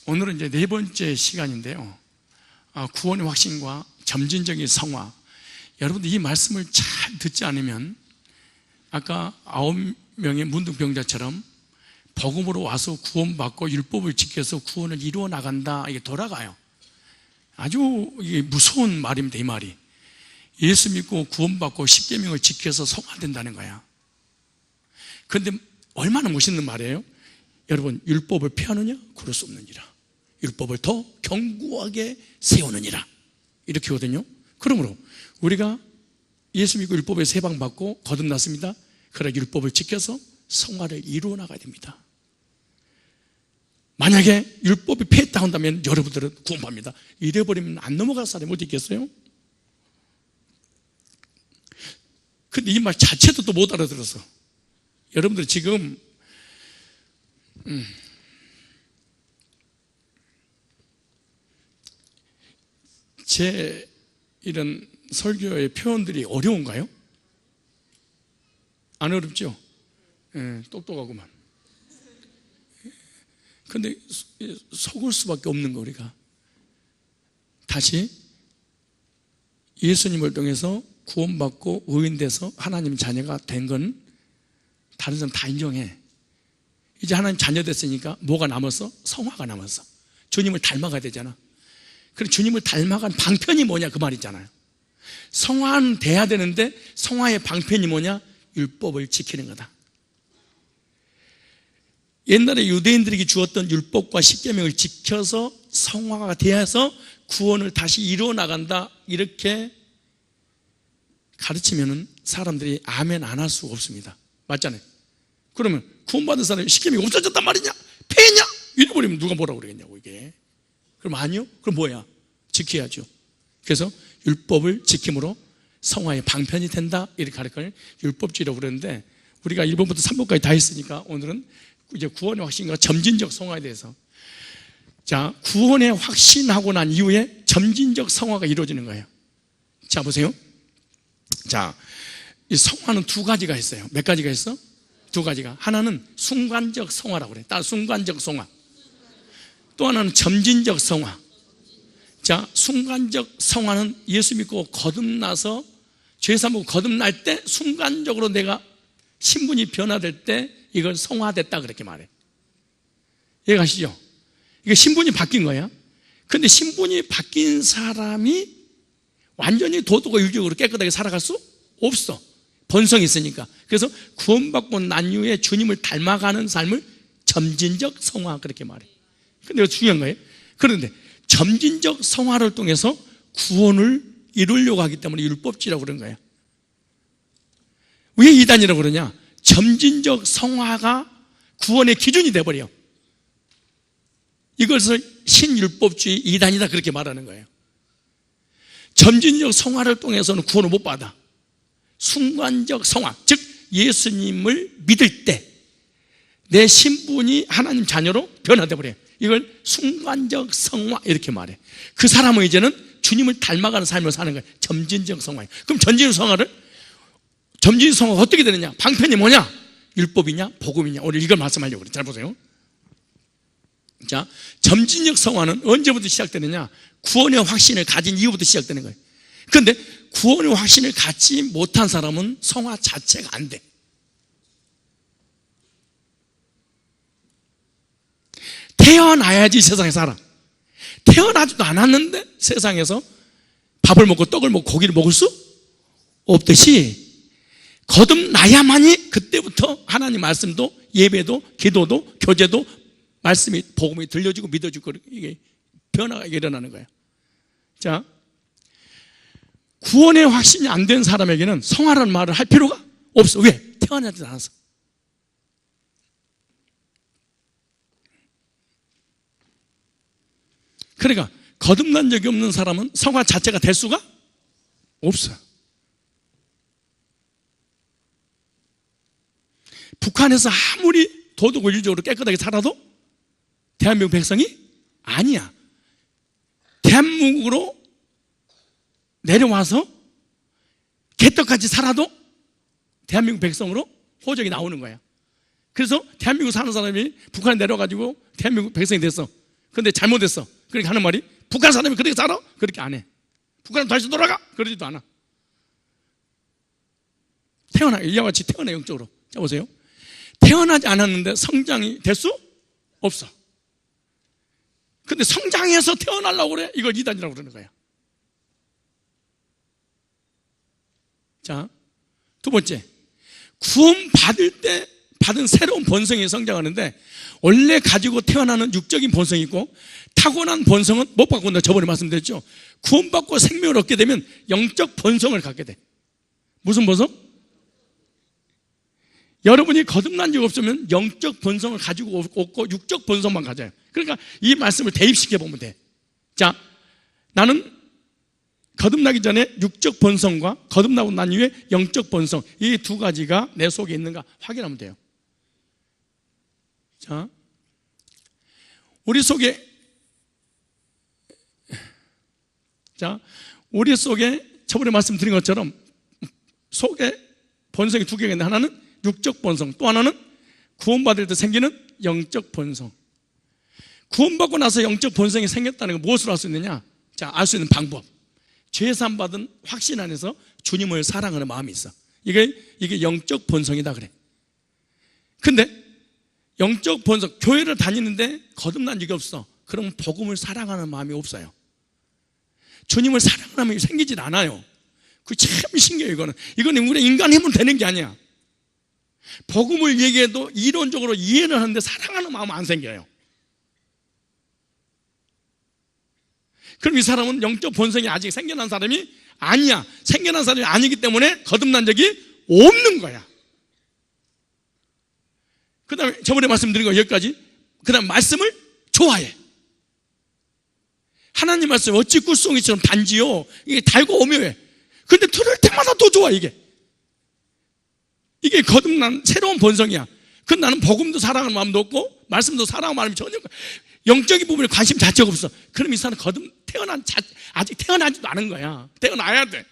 오늘은 이제 네 번째 시간인데요. 구원의 확신과 점진적인 성화. 여러분들 이 말씀을 잘 듣지 않으면 아까 9명의 문둥병자처럼 복음으로 와서 구원받고 율법을 지켜서 구원을 이루어 나간다, 이게 돌아가요. 아주 이게 무서운 말입니다. 이 말이 예수 믿고 구원받고 십계명을 지켜서 성화된다는 거야. 그런데 얼마나 멋있는 말이에요. 여러분, 율법을 폐하느냐? 그럴 수 없느니라. 율법을 더 견고하게 세우느니라, 이렇게 하거든요. 그러므로 우리가 예수 믿고 율법에서 해방받고 거듭났습니다. 그러나 율법을 지켜서 성화를 이루어 나가야 됩니다. 만약에 율법이 폐했다 한다면 여러분들은 구원받습니다. 이래버리면 안 넘어갈 사람이 어디 있겠어요? 근데 이 말 자체도 또 못 알아들어서 여러분들 지금 제 이런 설교의 표현들이 어려운가요? 안 어렵죠? 똑똑하구만. 근데 속을 수밖에 없는 거, 우리가. 다시 예수님을 통해서 구원받고 의인돼서 하나님 자녀가 된 건 다른 사람 다 인정해. 이제 하나님 자녀 됐으니까 뭐가 남았어? 성화가 남았어. 주님을 닮아가야 되잖아. 그럼 주님을 닮아간 방편이 뭐냐, 그 말이잖아요. 성화는 돼야 되는데 성화의 방편이 뭐냐? 율법을 지키는 거다. 옛날에 유대인들에게 주었던 율법과 십계명을 지켜서 성화가 되어서 구원을 다시 이루어 나간다, 이렇게 가르치면은 사람들이 아멘 안 할 수가 없습니다. 맞잖아요. 그러면 구원받은 사람이 십계명이 없어졌단 말이냐? 폐했냐? 잃어버리면 누가 뭐라고 그러겠냐고, 이게. 그럼 아니요? 그럼 뭐야? 지켜야죠. 그래서 율법을 지킴으로 성화의 방편이 된다, 이렇게 가르쳐요. 율법주의라고 그러는데 우리가 1번부터 3번까지 다 했으니까 오늘은 이제 구원의 확신과 점진적 성화에 대해서. 자, 구원의 확신하고 난 이후에 점진적 성화가 이루어지는 거예요. 자, 보세요. 자, 이 성화는 두 가지가 있어요. 몇 가지가 있어? 두 가지가. 하나는 순간적 성화라고 그래. 따로 순간적 성화. 또 하나는 점진적 성화. 자, 순간적 성화는 예수 믿고 거듭나서 죄사하고 거듭날 때 순간적으로 내가 신분이 변화될 때 이걸 성화됐다, 그렇게 말해. 이해가시죠? 이게 신분이 바뀐 거야. 근데 신분이 바뀐 사람이 완전히 도덕과 윤리적으로 깨끗하게 살아갈 수 없어. 본성이 있으니까. 그래서 구원받고 난 이후에 주님을 닮아가는 삶을 점진적 성화, 그렇게 말해. 근데 이거 중요한 거예요. 그런데 점진적 성화를 통해서 구원을 이루려고 하기 때문에 율법주의라고 그런 거예요. 왜 이단이라고 그러냐? 점진적 성화가 구원의 기준이 돼버려. 이것을 신율법주의 이단이다, 그렇게 말하는 거예요. 점진적 성화를 통해서는 구원을 못 받아. 순간적 성화, 즉 예수님을 믿을 때 내 신분이 하나님 자녀로 변화돼 버려요. 이걸 순간적 성화, 이렇게 말해. 그 사람은 이제는 주님을 닮아가는 삶을 사는 거예요. 점진적 성화예요. 그럼 점진적 성화가 어떻게 되느냐? 방편이 뭐냐? 율법이냐? 복음이냐? 오늘 이걸 말씀하려고 그래요. 잘 보세요. 자, 점진적 성화는 언제부터 시작되느냐? 구원의 확신을 가진 이후부터 시작되는 거예요. 그런데 구원의 확신을 갖지 못한 사람은 성화 자체가 안 돼. 태어나야지 세상에 살아. 태어나지도 않았는데 세상에서 밥을 먹고 떡을 먹고 고기를 먹을 수 없듯이 거듭나야만이 그때부터 하나님 말씀도 예배도 기도도 교제도 말씀이 복음이 들려지고 믿어지고, 이게 변화가 일어나는 거예요. 자, 구원의 확신이 안 된 사람에게는 성화라는 말을 할 필요가 없어. 왜? 태어나지 않았어. 그러니까 거듭난 적이 없는 사람은 성화 자체가 될 수가 없어. 북한에서 아무리 도덕 윤리적으로 깨끗하게 살아도 대한민국 백성이 아니야. 대한민국으로 내려와서 개떡같이 살아도 대한민국 백성으로 호적이 나오는 거야. 그래서 대한민국 사는 사람이 북한에 내려가지고 대한민국 백성이 됐어. 근데 잘못했어. 그러니까 하는 말이 북한 사람이 그렇게 살아? 그렇게 안 해. 북한 다시 돌아가? 그러지도 않아. 이와 같이 태어나 영적으로. 자 보세요. 태어나지 않았는데 성장이 될 수 없어. 근데 성장해서 태어나려고 그래? 이걸 이단이라고 그러는 거야. 자, 두 번째, 구원 받을 때 받은 새로운 본성이 성장하는데, 원래 가지고 태어나는 육적인 본성이 있고 타고난 본성은 못 바꾼다. 저번에 말씀드렸죠. 구원받고 생명을 얻게 되면 영적 본성을 갖게 돼. 무슨 본성? 여러분이 거듭난 적 없으면 영적 본성을 가지고 없고 육적 본성만 가져요. 그러니까 이 말씀을 대입시켜 보면 돼. 자, 나는 거듭나기 전에 육적 본성과 거듭나고 난 이후에 영적 본성, 이 두 가지가 내 속에 있는가 확인하면 돼요. 자, 우리 속에 저번에 말씀드린 것처럼 속에 본성이 두 개가 있는데, 하나는 육적 본성, 또 하나는 구원받을 때 생기는 영적 본성. 구원받고 나서 영적 본성이 생겼다는 건 무엇으로 알 수 있느냐? 자, 알 수 있는 방법. 죄산 받은 확신 안에서 주님을 사랑하는 마음이 있어. 이게 영적 본성이다 그래. 근데 영적 본성, 교회를 다니는데 거듭난 적이 없어. 그럼 복음을 사랑하는 마음이 없어요. 주님을 사랑하는 마음이 생기질 않아요. 그게 참 신기해요. 이거는 우리 인간 힘으로 되는 게 아니야. 복음을 얘기해도 이론적으로 이해는 하는데 사랑하는 마음은 안 생겨요. 그럼 이 사람은 영적 본성이 아직 생겨난 사람이 아니야. 생겨난 사람이 아니기 때문에 거듭난 적이 없는 거야. 그 다음에 저번에 말씀드린 거 여기까지. 그 다음 말씀을 좋아해. 하나님 말씀 어찌 꿀송이처럼 단지요. 이게 달고 오묘해. 근데 들을 때마다 더 좋아. 이게 거듭난 새로운 본성이야. 그 나는 복음도 사랑하는 마음도 없고 말씀도 사랑하는 마음이 전혀 영적인 부분에 관심 자체가 없어. 그럼 이 사람은 아직 태어나지도 않은 거야. 태어나야 돼.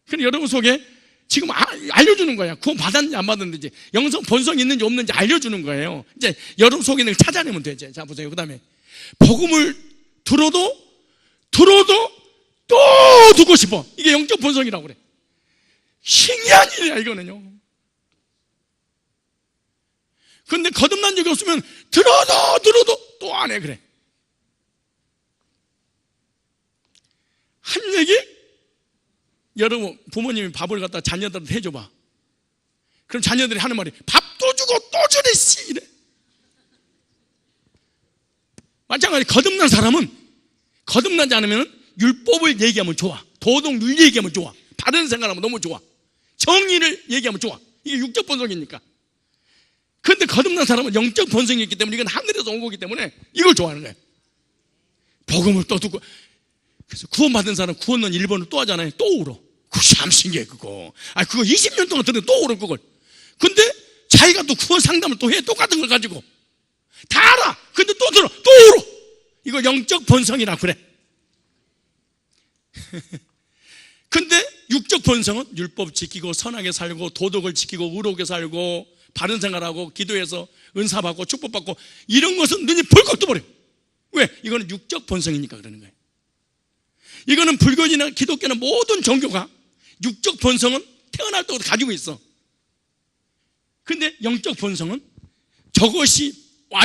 그럼 여러분 속에 지금 알려주는 거야. 구원 받았는지 안 받았는지, 영성 본성이 있는지 없는지 알려주는 거예요. 이제 여러분 속에 있는 걸 찾아내면 되지. 자 보세요. 그 다음에 복음을 들어도 또 듣고 싶어. 이게 영적 본성이라고 그래. 신기한 일이야 이거는요. 근데 거듭난 적이 없으면 들어도 또 안 해. 그래. 한 얘기? 여러분 부모님이 밥을 갖다 자녀들한테 해줘봐. 그럼 자녀들이 하는 말이 밥도 주고 또 주래 씨 이래. 마찬가지 거듭난 사람은 거듭나지 않으면 율법을 얘기하면 좋아. 도덕률 얘기하면 좋아. 바른 생각하면 너무 좋아. 정의를 얘기하면 좋아. 이게 육적 본성이니까. 그런데 거듭난 사람은 영적 본성이 있기 때문에 이건 하늘에서 온 거기 때문에 이걸 좋아하는 거예요. 복음을 또 듣고. 그래서 구원받은 사람 구원론 1번을 또 하잖아요. 또 울어. 그거 참 신기해 그거. 그거 20년 동안 들으면 또 울어 그걸. 근데 자기가 또 구원 상담을 또 해. 똑같은 걸 가지고 다 알아. 근데 또 들어 또 울어. 이거 영적 본성이라 그래. 근데 육적 본성은 율법 지키고 선하게 살고 도덕을 지키고 의롭게 살고 바른 생활하고 기도해서 은사 받고 축복 받고 이런 것은 눈이 벌컥 떠버려. 왜? 이거는 육적 본성이니까 그러는 거예요. 이거는 불교나 기독교나 모든 종교가 육적 본성은 태어날 때부터 가지고 있어. 근데 영적 본성은 저것이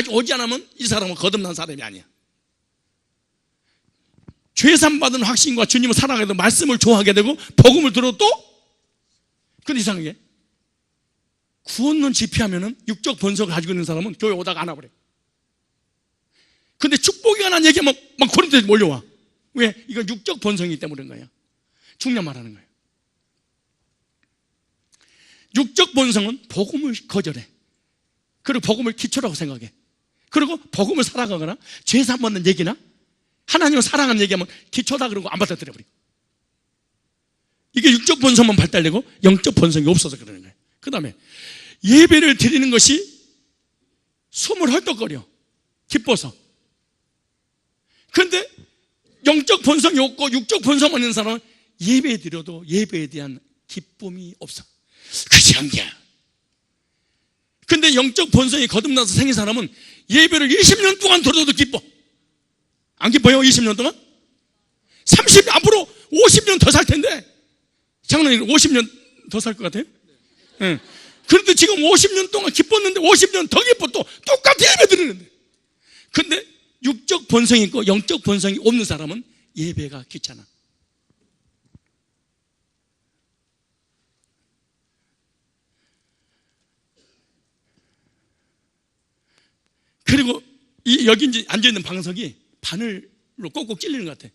오지 않으면 이 사람은 거듭난 사람이 아니야. 죄산받은 확신과 주님을 사랑하게 되고 말씀을 좋아하게 되고 복음을 들어도 또 근데 이상하게 구원론 집회하면은 육적 본성을 가지고 있는 사람은 교회 오다가 안 와버려. 근데 축복이 관한 얘기하면 막 고린도에 몰려와. 왜? 이건 육적 본성이기 때문에 그런 거예요. 중요한 말하는 거예요. 육적 본성은 복음을 거절해. 그리고 복음을 기초라고 생각해. 그리고 복음을 살아가거나 죄산 받는 얘기나 하나님을 사랑하는 얘기하면 기초다 그러고 안 받아들여버리고. 이게 육적 본성만 발달되고 영적 본성이 없어서 그러는 거예요. 그 다음에 예배를 드리는 것이 숨을 헐떡거려. 기뻐서. 그런데 영적 본성이 없고 육적 본성만 있는 사람은 예배 드려도 예배에 대한 기쁨이 없어. 그게 한계야. 근데 영적 본성이 거듭나서 생긴 사람은 예배를 20년 동안 들어도 기뻐. 안 기뻐요? 20년 동안? 앞으로 50년 더 살 텐데. 장로님 50년 더 살 것 같아요? 네. 그런데 지금 50년 동안 기뻤는데 50년 더 기뻐. 또 똑같이 예배 드리는데. 근데 육적 본성이 있고 영적 본성이 없는 사람은 예배가 귀찮아. 그리고 여기 이제 앉아있는 방석이 바늘로 꼭꼭 찔리는 것 같아.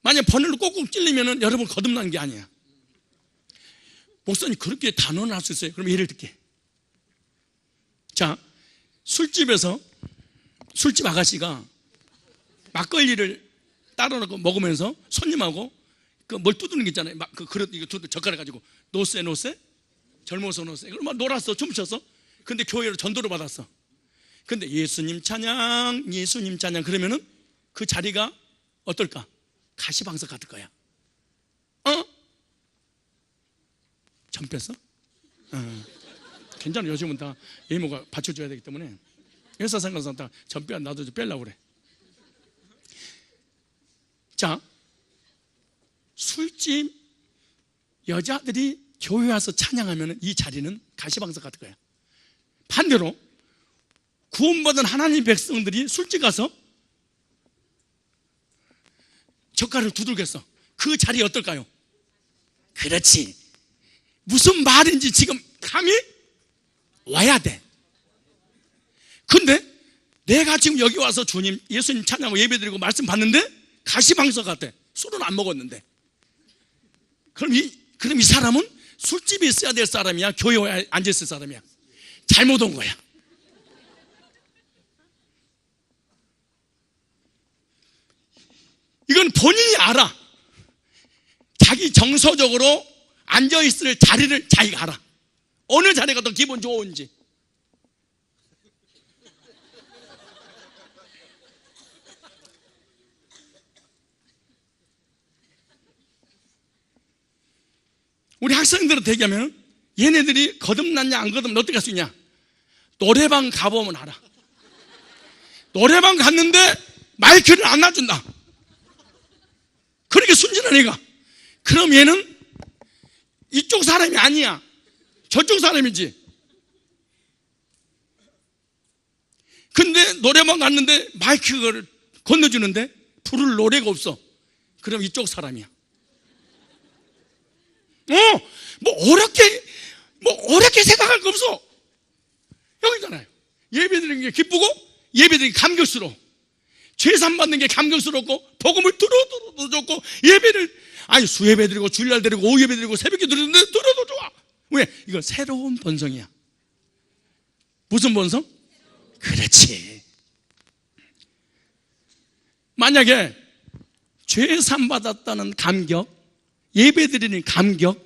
만약 바늘로 꼭꼭 찔리면 여러분 거듭난 게 아니야. 목사님 그렇게 단언을 할 수 있어요? 그럼 예를 들게. 자, 술집에서 술집 아가씨가 막걸리를 따로 놓고 먹으면서 손님하고 그 뭘 두드는 게 있잖아요. 막 그 그릇 이거 젓가락 가지고 노세 젊어서 노세. 그럼 막 놀았어, 춤췄어. 근데 교회로 전도를 받았어. 근데 예수님 찬양 그러면은 그 자리가 어떨까? 가시방석 같을 거야. 전 뺐어? 괜찮아. 요즘은 다 예모가 받쳐줘야 되기 때문에 회사 생각해서 다 전 빼, 나도 좀 빼려고 그래. 자, 술집 여자들이 교회 와서 찬양하면 이 자리는 가시방석 같을 거야. 반대로 구원받은 하나님 백성들이 술집 가서 젓가락을 두들겼어. 그 자리 어떨까요? 그렇지. 무슨 말인지 지금 감이 와야 돼. 근데 내가 지금 여기 와서 주님, 예수님 찬양하고 예배드리고 말씀 받는데 가시방석 같아. 술은 안 먹었는데. 그럼 이 사람은 술집에 있어야 될 사람이야? 교회에 앉아있을 사람이야? 잘못 온 거야. 이건 본인이 알아. 자기 정서적으로 앉아있을 자리를 자기가 알아. 어느 자리가 더 기분 좋은지. 우리 학생들한테 얘기하면 얘네들이 거듭났냐 안 거듭났냐 어떻게 할 수 있냐? 노래방 가보면 알아. 노래방 갔는데 마이크를 안 놔준다. 그렇게 순진한 애가. 그럼 얘는 이쪽 사람이 아니야. 저쪽 사람이지. 근데 노래방 갔는데 마이크를 건너주는데 부를 노래가 없어. 그럼 이쪽 사람이야. 어렵게 생각할 거 없어. 여기잖아요. 예배드리는 게 기쁘고 예배드리는 게 감격스러워. 죄산 받는 게 감격스럽고 복음을 들어도 좋고 예배를 수예배 드리고 주일날 드리고 오예배 드리고 새벽에 드리는데 들어도 좋아. 왜? 이거 새로운 본성이야. 무슨 본성? 그렇지. 만약에 죄산 받았다는 감격, 예배 드리는 감격,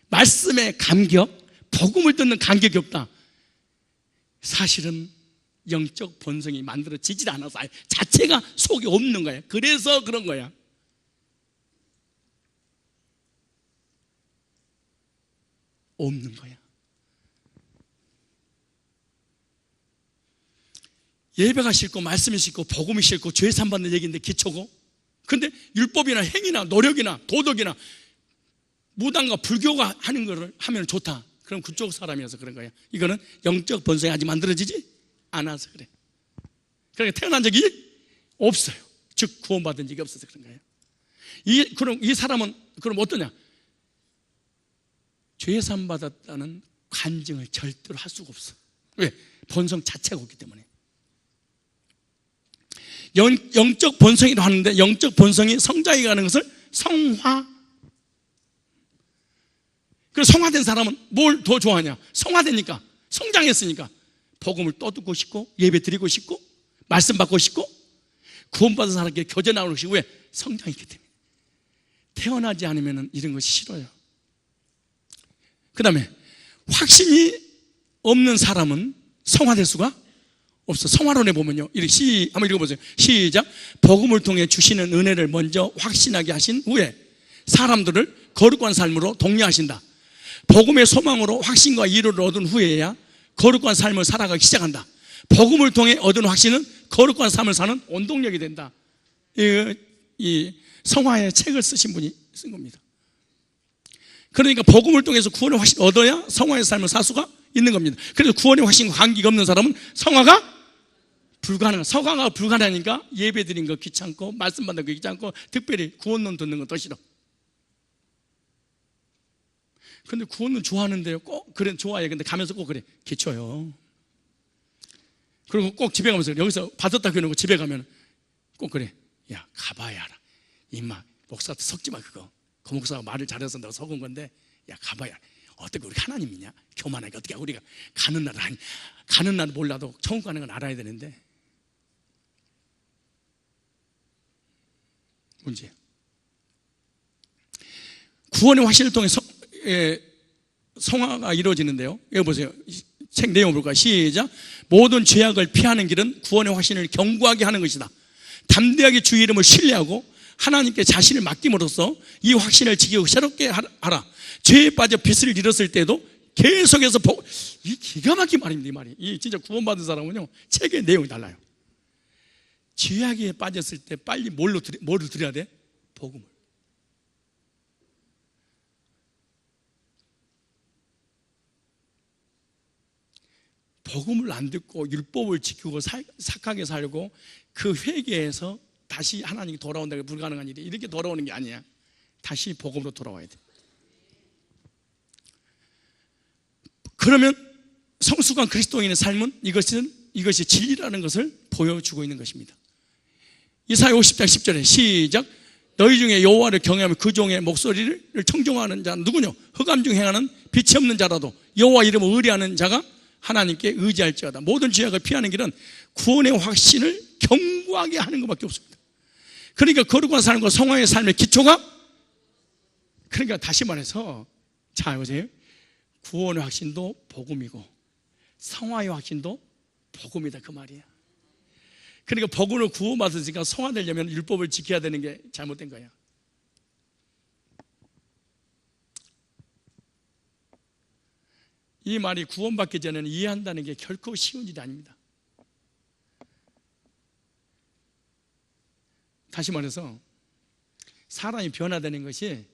말씀의 감격, 복음을 듣는 감격이 없다. 사실은 영적 본성이 만들어지질 않아서 자체가 속에 없는 거야. 그래서 그런 거야. 없는 거야. 예배가 싫고 말씀이 싫고 복음이 싫고 죄산 받는 얘기인데 기초고. 근데 율법이나 행위나 노력이나 도덕이나 무당과 불교가 하는 거를 하면 좋다. 그럼 그쪽 사람이어서 그런 거야. 이거는 영적 본성이 아직 만들어지지 않아서 그래. 그러니까 태어난 적이 없어요. 즉 구원받은 적이 없어서 그런 거예요. 그럼 이 사람은 그럼 어떠냐? 죄산 받았다는 간증을 절대로 할 수가 없어. 왜? 본성 자체가 없기 때문에. 영적 본성이라고 하는데 영적 본성이 성장해 가는 것을 성화. 그래서 성화된 사람은 뭘 더 좋아하냐? 성화되니까, 성장했으니까 복음을 떠듣고 싶고 예배 드리고 싶고 말씀 받고 싶고 구원받은 사람께 교제 나누고 싶고. 왜? 성장했기 때문에. 태어나지 않으면 이런 것이 싫어요. 그 다음에 확신이 없는 사람은 성화될 수가 없어. 성화론에 보면요, 한번 읽어보세요. 시작. 복음을 통해 주시는 은혜를 먼저 확신하게 하신 후에 사람들을 거룩한 삶으로 독려하신다. 복음의 소망으로 확신과 위로를 얻은 후에야 거룩한 삶을 살아가기 시작한다. 복음을 통해 얻은 확신은 거룩한 삶을 사는 원동력이 된다. 이 성화의 책을 쓰신 분이 쓴 겁니다. 그러니까 복음을 통해서 구원의 확신을 얻어야 성화의 삶을 살 수가 있는 겁니다. 그래서 구원의 확신과 관계가 없는 사람은 성화가 불가능하니까 예배 드린 거 귀찮고 말씀 받는 거 귀찮고 특별히 구원론 듣는 거 더 싫어. 근데 구원론 좋아하는데요. 꼭 그래 좋아해. 근데 가면서 꼭 그래 기초요. 그리고 꼭 집에 가면서 여기서 받았다 그러고 집에 가면 꼭 그래. 야 가봐야 알아. 임마 목사한테 섞지 마 그거. 그 목사가 말을 잘해서 내가 속은 건데 야 가봐야 어떻게 우리 하나님 믿냐? 교만하게 어떻게 우리가 가는 날 몰라도 천국 가는 건 알아야 되는데 문제. 구원의 확신을 통해 성화가 이루어지는데요. 여기 보세요. 책 내용을 볼까요? 시작. 모든 죄악을 피하는 길은 구원의 확신을 견고하게 하는 것이다. 담대하게 주의 이름을 신뢰하고 하나님께 자신을 맡김으로써 이 확신을 지키고 새롭게 하라. 죄에 빠져 빚을 잃었을 때도 계속해서 이 기가 막힌 말입니다. 이 말이. 이 진짜 구원받은 사람은요 책의 내용이 달라요. 죄악에 빠졌을 때 빨리 뭐를 드려야 돼? 복음을. 복음을 안 듣고 율법을 지키고 착하게 살고 그 회개에서 다시 하나님이 돌아온다는 게 불가능한 일이 이렇게 돌아오는 게 아니야. 다시 복음으로 돌아와야 돼. 그러면 성숙한 그리스도인의 삶은 이것이 진리라는 것을 보여주고 있는 것입니다. 이사야 50장 10절에 시작. 너희 중에 여호와를 경외하며 그 종의 목소리를 청종하는 자는 누구냐? 흑암 중 행하는 빛이 없는 자라도 여호와 이름을 의뢰하는 자가 하나님께 의지할지어다. 모든 죄악을 피하는 길은 구원의 확신을 견고하게 하는 것밖에 없습니다. 그러니까 거룩한 삶과 성화의 삶의 기초가, 그러니까 다시 말해서 자 보세요. 구원의 확신도 복음이고 성화의 확신도 복음이다 그 말이야. 그러니까 복음으로 구원받으니까 성화되려면 율법을 지켜야 되는 게 잘못된 거야. 이 말이 구원받기 전에는 이해한다는 게 결코 쉬운 일이 아닙니다. 다시 말해서 사람이 변화되는 것이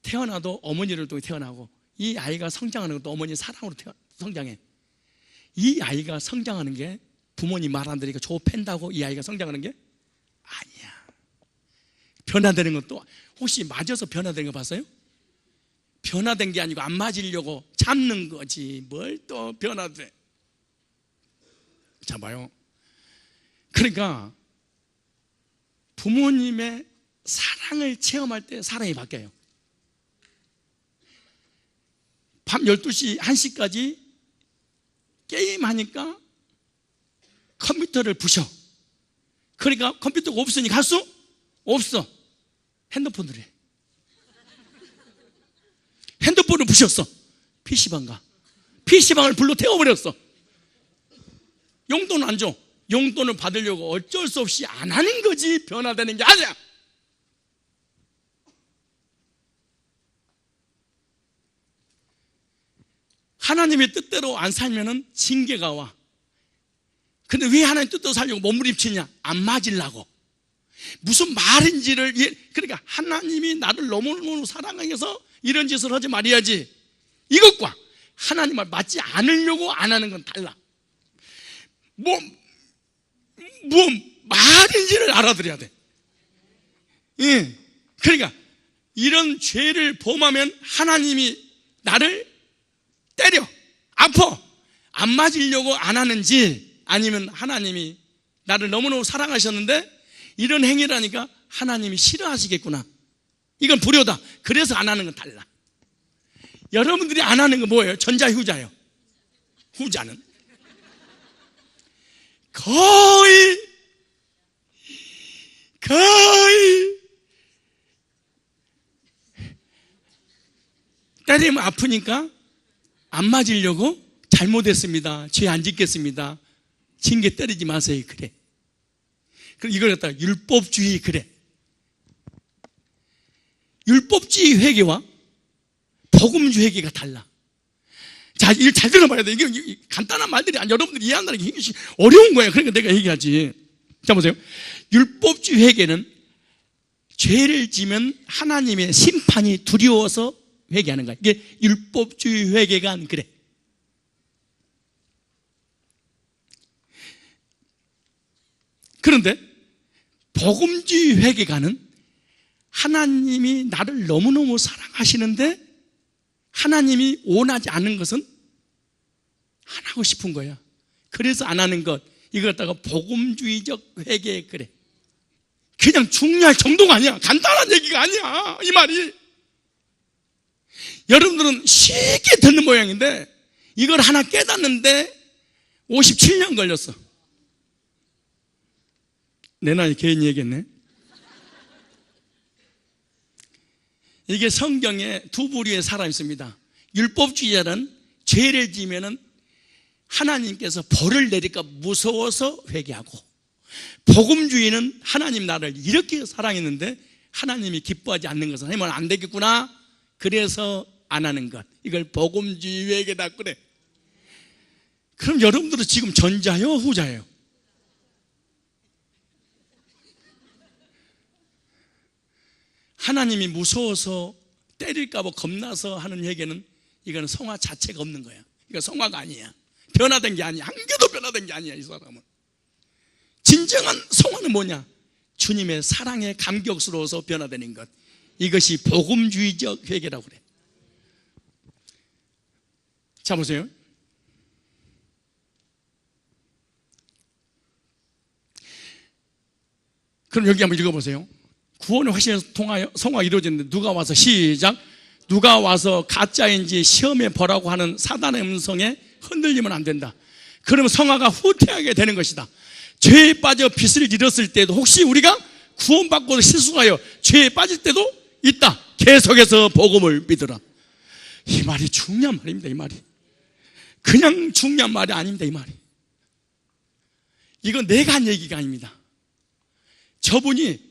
태어나도 어머니를 통해 태어나고 이 아이가 성장하는 것도 어머니의 사랑으로 성장해. 이 아이가 성장하는 게 부모님 말 안 들으니까 좁힌다고 이 아이가 성장하는 게 아니야. 변화되는 것도 혹시 맞아서 변화되는 거 봤어요? 변화된 게 아니고 안 맞으려고 잡는 거지 뭘 또 변화돼. 자 봐요. 그러니까 부모님의 사랑을 체험할 때 사랑이 바뀌어요. 밤 12시, 1시까지 게임하니까 컴퓨터를 부셔. 그러니까 컴퓨터가 없으니까 할 수 없어. 핸드폰을 해. 핸드폰을 부셨어. PC방가. PC방을 불러 태워버렸어. 용돈 안 줘. 용돈을 받으려고 어쩔 수 없이 안 하는 거지 변화되는 게 아니야. 하나님의 뜻대로 안 살면은 징계가 와. 근데 왜 하나님 뜻대로 살려고 몸부림치냐? 안 맞으려고. 무슨 말인지를 그러니까 하나님이 나를 너무너무 사랑해서 이런 짓을 하지 말아야지. 이것과 하나님을 맞지 않으려고 안 하는 건 달라. 뭐 말인지를 알아들어야 돼. 예. 그러니까 이런 죄를 범하면 하나님이 나를 때려, 아파. 안 맞으려고 안 하는지 아니면 하나님이 나를 너무너무 사랑하셨는데 이런 행위를 하니까 하나님이 싫어하시겠구나. 이건 불효다. 그래서 안 하는 건 달라. 여러분들이 안 하는 건 뭐예요? 전자 후자예요. 후자는 거의 때리면 아프니까 안 맞으려고 잘못했습니다. 죄 안 짓겠습니다. 징계 때리지 마세요. 그래. 그럼 이걸 갖다가 율법주의 그래. 율법주의 회개와 복음주의 회개가 달라. 자, 이걸 잘 들어봐야 돼. 이게 간단한 말들이 여러분들이 이해한다는 게 굉장히 어려운 거예요. 그러니까 내가 얘기하지. 자, 보세요. 율법주의 회개는 죄를 지면 하나님의 심판이 두려워서 회개하는 거야. 이게 율법주의 회개가 안 그래. 그런데 복음주의 회개가는 하나님이 나를 너무너무 사랑하시는데 하나님이 원하지 않는 것은 안 하고 싶은 거야. 그래서 안 하는 것, 이걸 갖다가 복음주의적 회개. 그래. 그냥 중요할 정도가 아니야. 간단한 얘기가 아니야, 이 말이. 여러분들은 쉽게 듣는 모양인데 이걸 하나 깨닫는데 57년 걸렸어. 내 나이 괜히 얘기했네. 이게 성경에 두 부류의 사람이 있습니다. 율법주의자는 죄를 지면은 하나님께서 벌을 내릴까 무서워서 회개하고, 복음주의는 하나님 나를 이렇게 사랑했는데 하나님이 기뻐하지 않는 것은 하면 안 되겠구나, 그래서 안 하는 것, 이걸 복음주의 회개다 그래. 그럼 여러분들은 지금 전자요 후자예요? 하나님이 무서워서 때릴까 봐 겁나서 하는 회개는 이거는 성화 자체가 없는 거야. 이거 성화가 아니야. 변화된 게 아니야. 한 개도 변화된 게 아니야, 이 사람은. 진정한 성화는 뭐냐? 주님의 사랑에 감격스러워서 변화되는 것. 이것이 복음주의적 회개라고 그래. 자, 보세요. 그럼 여기 한번 읽어보세요. 구원의 확신을 통하여 성화가 이루어졌는데 누가 와서, 시작, 누가 와서 가짜인지 시험해 보라고 하는 사단의 음성에 흔들리면 안 된다. 그러면 성화가 후퇴하게 되는 것이다. 죄에 빠져 빚을 잃었을 때도, 혹시 우리가 구원받고 실수하여 죄에 빠질 때도 있다. 계속해서 복음을 믿으라. 이 말이 중요한 말입니다. 이 말이 그냥 중요한 말이 아닙니다. 이 말이, 이건 내가 한 얘기가 아닙니다. 저분이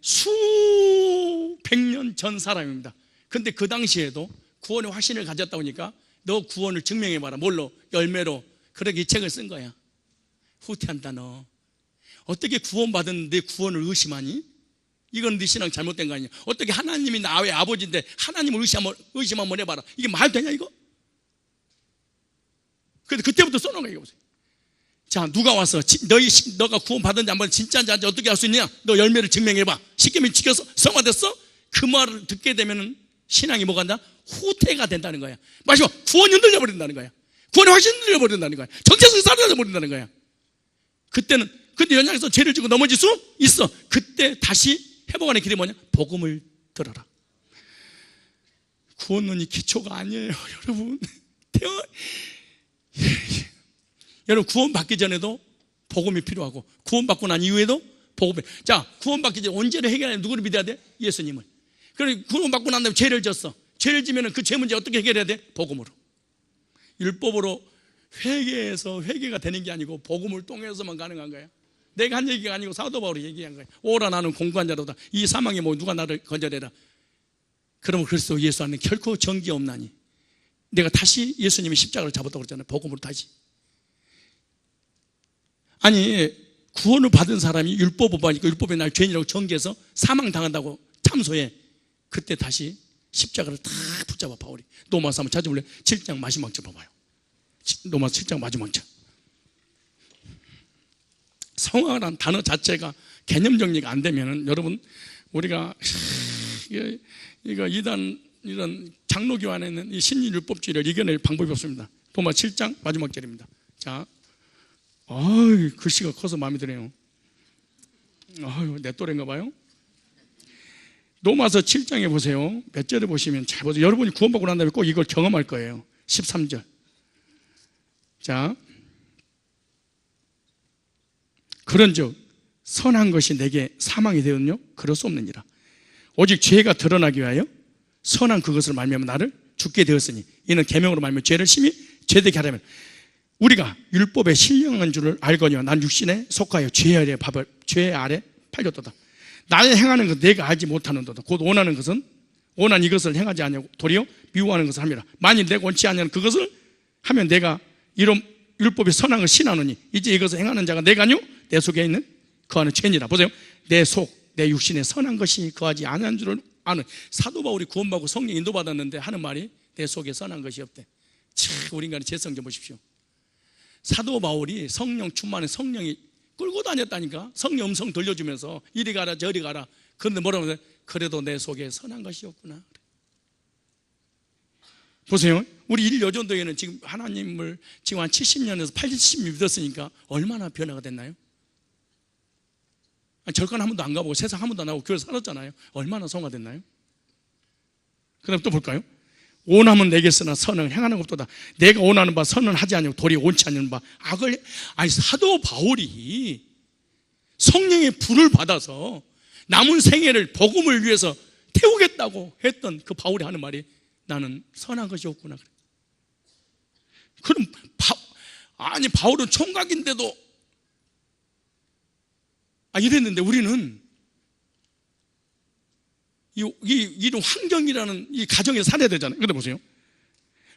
수백 년 전 사람입니다. 근데 그 당시에도 구원의 확신을 가졌다 보니까 너 구원을 증명해봐라. 뭘로? 열매로. 그렇게 이 책을 쓴 거야. 후퇴한다. 너 어떻게 구원받았는데 구원을 의심하니? 이건 네 신앙 잘못된 거 아니야? 어떻게 하나님이 나의 아버지인데 하나님을 의심 한번 해봐라. 이게 말 되냐 이거? 근데 그때부터 써놓은 거야. 이거 보세요. 자, 누가 와서 너가 구원받은지 한번 진짜인지 아닌지 어떻게 알 수 있냐? 너 열매를 증명해봐. 십계명 지켜서 성화됐어? 그 말을 듣게 되면 신앙이 뭐가 된다? 후퇴가 된다는 거야. 마지막 구원이 흔들려 버린다는 거야. 구원의 확신이 흔들려 버린다는 거야. 정체성이 사라져 버린다는 거야. 그때는, 근데 연약해서 죄를 지고 넘어질 수 있어. 그때 다시 회복하는 길이 뭐냐? 복음을 들어라. 구원론이 기초가 아니에요, 여러분. 여러분, 구원받기 전에도 복음이 필요하고, 구원받고 난 이후에도 복음이. 자, 구원받기 전에 언제를 해결하냐? 누구를 믿어야 돼? 예수님을. 그래, 구원받고 난 다음에 죄를 졌어. 죄를 지면 그 죄 문제 어떻게 해결해야 돼? 복음으로. 율법으로 회개해서 회개가 되는 게 아니고 복음을 통해서만 가능한 거야. 내가 한 얘기가 아니고 사도 바울이 얘기한 거야. 오라 나는 공고한 자로다. 이 사망에 뭐 누가 나를 건져내라. 그러면 그리스도 예수 안에 결코 정죄 없나니. 내가 다시 예수님이 십자가를 잡았다고 그랬잖아요. 복음으로 다시. 아니, 구원을 받은 사람이 율법을 받으니까 율법의 날 죄인이라고 정죄해서 사망당한다고 참소해. 그때 다시 십자가를 다 붙잡아. 바울이 로마서 한번 찾아볼래요? 7장 마지막 절 봐봐요. 로마서 7장 마지막 절. 성화라는 단어 자체가 개념 정리가 안 되면은, 여러분, 우리가 이거 이런 장로교 안에 있는 이 신율법주의를 이겨낼 방법이 없습니다. 로마 7장 마지막 절입니다. 자, 글씨가 커서 마음에 드네요. 내 또래인가 봐요. 로마서 7장에 보세요. 몇 절에 보시면 잘 보세요. 여러분이 구원받고 난 다음에 꼭 이걸 경험할 거예요. 13절. 자, 그런즉 선한 것이 내게 사망이 되었뇨? 그럴 수 없느니라. 오직 죄가 드러나기 위하여 선한 그것을 말미암아 나를 죽게 되었으니 이는 계명으로 말미암아 죄를 심히 죄되게 하려면 우리가 율법에 신령한 줄을 알거니와 난 육신에 속하여 죄 아래 팔렸도다. 나의 행하는 것 내가 알지 못하는도다. 곧 원하는 것은 원한 이것을 행하지 아니하고 도리어 미워하는 것을 함이라. 만일 내가 원치 아니하는 그것을 하면 내가 이런 율법이 선한 걸 신하노니 이제 이것을 행하는 자가 내가 아니요 내 속에 있는 거하는 죄니라. 보세요. 내 속, 내 육신에 선한 것이 거하지 아니한 줄을 아는. 사도 바울이 구원받고 성령 인도받았는데 하는 말이 내 속에 선한 것이 없대. 참, 우리 인간의 죄성 좀 보십시오. 사도 바울이 성령 충만해 성령이 끌고 다녔다니까. 성령 음성 들려주면서 이리 가라 저리 가라. 그런데 뭐라고 하면 그래도 내 속에 선한 것이 없구나. 보세요. 우리 일여전도회는 지금 하나님을 지금 한 70년에서 80년 믿었으니까 얼마나 변화가 됐나요? 절간 한 번도 안 가보고 세상 한 번도 안 하고 교회 살았잖아요. 얼마나 성화됐나요? 그 다음 또 볼까요? 원함은 내게 쓰나 선을 행하는 것보다 내가 원하는 바 선은 하지 아니하고 도리어 원치 않는 바 악을. 아니 사도 바울이 성령의 불을 받아서 남은 생애를 복음을 위해서 태우겠다고 했던 그 바울이 하는 말이 나는 선한 것이 없구나. 그럼 아니 바울은 총각인데도 이랬는데 우리는 이런 환경이라는 이 가정에서 살아야 되잖아요. 근데 보세요.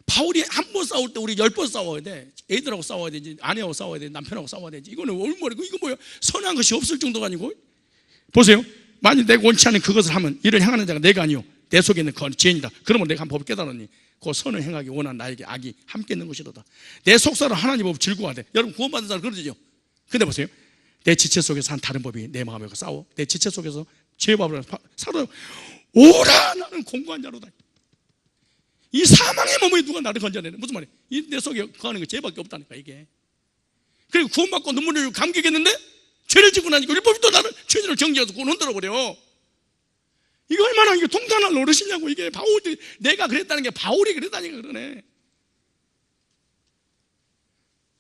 바울이 한 번 싸울 때 우리 10번 싸워야 돼. 애들하고 싸워야 되지, 아내하고 싸워야 되지, 남편하고 싸워야 되지. 이거는 얼마나 이거 뭐야? 선한 것이 없을 정도가 아니고. 보세요. 만일 내가 원치 않는 그것을 하면 이를 행하는 자가 내가 아니요 내 속에 있는 그 죄인이다. 그러면 내가 한 법을 깨달았니 그 선을 행하기 원한 나에게 악이 함께 있는 것이로다. 내 속사람 하나님 법 즐거워하되. 여러분 구원받은 사람 그러죠. 근데 보세요. 내 지체 속에서 한 다른 법이 내 마음에 싸워. 내 지체 속에서 죄밥을 살아. 오라 나는 공고한 자로다. 이 사망의 몸에 누가 나를 건져내는. 무슨 말이야? 이 내 속에 거하는 게 죄밖에 없다니까 이게. 그리고 구원받고 눈물을 흘리고 감격했는데 죄를 짓고 나니까 율법이 또 나를 죄를 정지해서 구원 흔들어 버려. 이거 얼마나 이게 통탄할 노릇이냐고. 이게 바울이 내가 그랬다는 게 바울이 그랬다니까 그러네.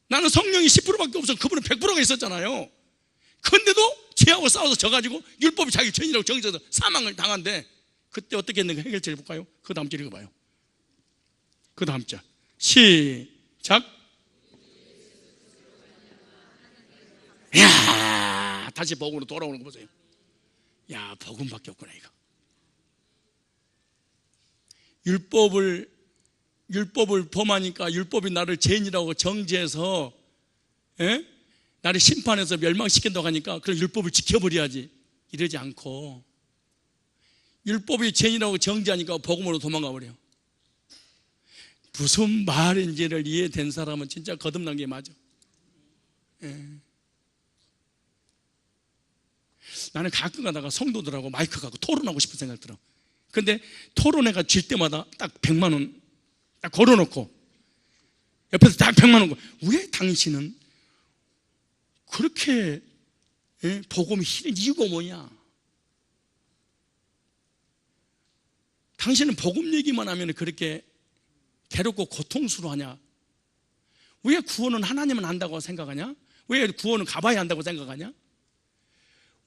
나는 성령이 10%밖에 없어. 그분은 100%가 있었잖아요. 그런데도 죄하고 싸워서 져가지고 율법이 자기 죄인이라고 정해져서 사망을 당한대. 그때 어떻게 했는가 해결책을 볼까요? 그 다음 절 읽어봐요. 그 다음 절 시작. 야 다시 복음으로 돌아오는 거 보세요. 야 복음밖에 없구나 이거. 율법을 범하니까 율법이 나를 죄인이라고 정죄해서 나를 심판해서 멸망시킨다고 하니까 그럼 율법을 지켜버려야지 이러지 않고 율법이 죄인이라고 정죄하니까 복음으로 도망가 버려. 무슨 말인지를 이해된 사람은 진짜 거듭난 게 맞아. 나는 가끔 가다가 성도들하고 마이크 갖고 토론하고 싶은 생각 들어. 근데 토론회가 질 때마다 딱 100만 원 딱 걸어놓고 옆에서 딱 100만 원 왜 당신은 그렇게 복음이 힘든 이유가 뭐냐? 당신은 복음 얘기만 하면 그렇게 괴롭고 고통스러워하냐? 왜 구원은 하나님은 한다고 생각하냐? 왜 구원은 가봐야 한다고 생각하냐?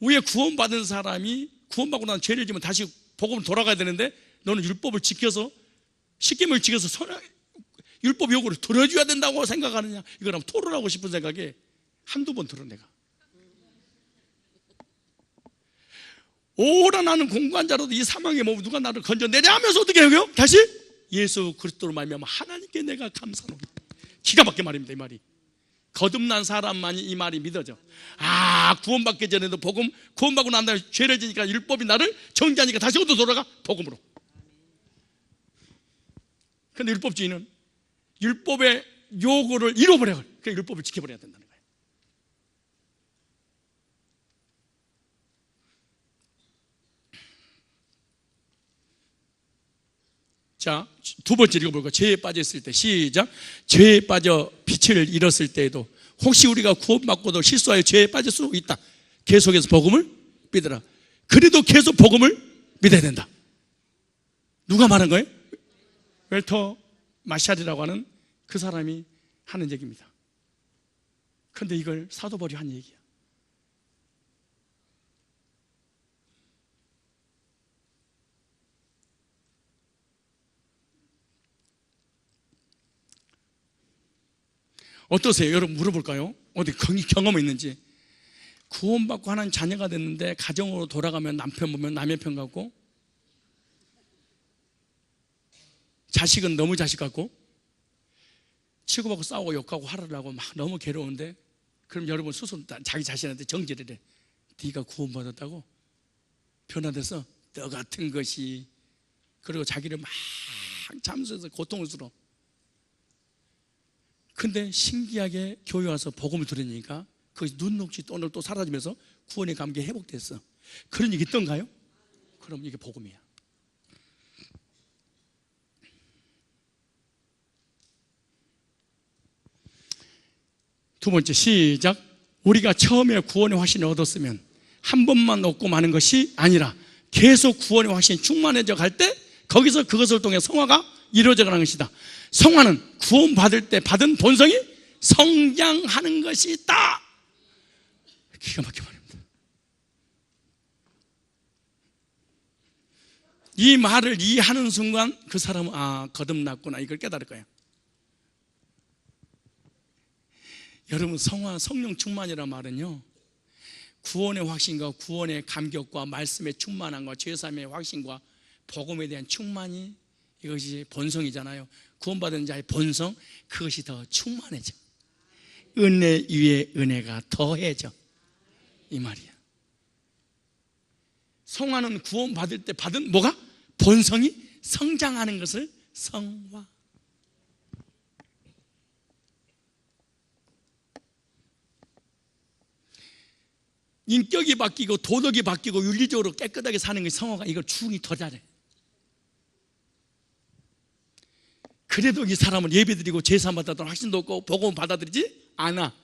왜 구원받은 사람이 구원받고 난 죄를 지면 다시 복음을 돌아가야 되는데 너는 율법을 지켜서 십계명을 지켜서 율법 요구를 들어줘야 된다고 생각하느냐? 이걸 한번 토론하고 싶은 생각에 한두 번 들어 내가. 오라 나는 공고한 자로도 이 사망의 몸을 누가 나를 건져내냐 하면서 어떻게 해요? 다시 예수 그리스도로 말미암아 하나님께 내가 감사로. 기가 막힌 말입니다. 이 말이 거듭난 사람만이 이 말이 믿어져. 구원받기 전에도 복음, 구원받고 난 다음에 죄를 지니까 율법이 나를 정죄하니까 다시 어디로 돌아가? 복음으로. 그런데 율법주의는 율법의 요구를 잃어버려. 그러니까 율법을 지켜버려야 된다는 거예요. 자, 두 번째 읽어볼까요? 죄에 빠졌을 때 시작. 죄에 빠져 빛을 잃었을 때에도 혹시 우리가 구원받고도 실수하여 죄에 빠질 수 있다. 계속해서 복음을 믿어라. 그래도 계속 복음을 믿어야 된다. 누가 말한 거예요? 웰터 마샬이라고 하는 그 사람이 하는 얘기입니다. 그런데 이걸 사도 바울이 한 얘기야. 어떠세요? 여러분 물어볼까요? 어디 경험이 있는지. 구원받고 하나님 자녀가 됐는데 가정으로 돌아가면 남편 보면 남의 편 같고, 자식은 너무 자식 같고, 치고받고 싸우고 욕하고 화를 하고 막 너무 괴로운데, 그럼 여러분 스스로 자기 자신한테 정죄를 해. 네가 구원받았다고? 변화돼서 너 같은 것이. 그리고 자기를 막 잠수해서 고통스러워. 근데 신기하게 교회 와서 복음을 들으니까 그 눈 녹지 오늘 또 사라지면서 구원의 감격이 회복됐어. 그런 얘기 있던가요? 그럼 이게 복음이야. 두 번째, 시작. 우리가 처음에 구원의 확신을 얻었으면 한 번만 얻고 마는 것이 아니라 계속 구원의 확신이 충만해져 갈 때 거기서 그것을 통해 성화가 이루어져 가는 것이다. 성화는 구원받을 때 받은 본성이 성장하는 것이다. 기가 막혀 말입니다. 이 말을 이해하는 순간 그 사람은 거듭났구나 이걸 깨달을 거예요. 여러분, 성화, 성령 충만이라는 말은요, 구원의 확신과 구원의 감격과 말씀의 충만함과 죄사함의 확신과 복음에 대한 충만이, 이것이 본성이잖아요. 구원받은 자의 본성, 그것이 더 충만해져. 은혜 위에 은혜가 더해져, 이 말이야. 성화는 구원받을 때 받은 뭐가? 본성이 성장하는 것을 성화. 인격이 바뀌고 도덕이 바뀌고 윤리적으로 깨끗하게 사는 것이 성화가, 이걸 충이 더 잘해. 그래도 이 사람은 예배드리고 제사만 받았던 확신도 없고 복음을 받아들이지 않아.